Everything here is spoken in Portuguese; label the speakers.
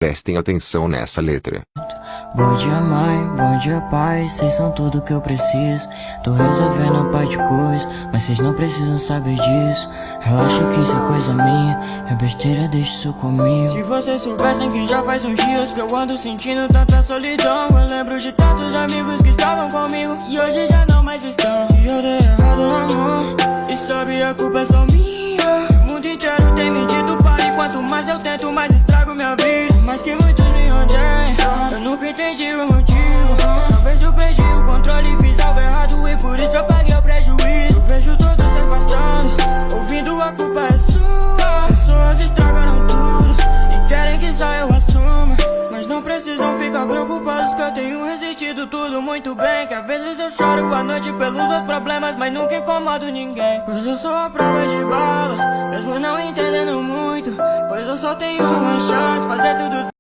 Speaker 1: Prestem atenção nessa letra.
Speaker 2: Bom dia mãe, bom dia pai, vocês são tudo que eu preciso. Tô resolvendo a parte de coisa, mas vocês não precisam saber disso. Relaxa que isso é coisa minha, é besteira, deixa isso comigo. Se vocês soubessem que já faz uns dias que eu ando sentindo tanta solidão. Eu lembro de tantos amigos que estavam comigo e hoje já não mais estão. E eu dei errado no amor, e sabe a culpa é só minha. O mundo inteiro tem me dito pare, quanto mais eu tento mais estrago minha vida. Mas que muitos me odeiam, eu nunca entendi o motivo. Talvez eu perdi o controle e fiz algo errado e por isso eu paguei o prejuízo. Eu vejo todos se afastando, ouvindo a culpa é sua. Pessoas estragaram tudo e querem que só eu assuma, mas não precisam ficar preocupados que eu tenho resistido tudo muito bem. Que às vezes eu choro à noite pelos meus problemas, mas nunca incomodo ninguém. Pois eu sou a prova de balas, mesmo não entendendo muito. Pois eu só tenho uma chance, fazer tudo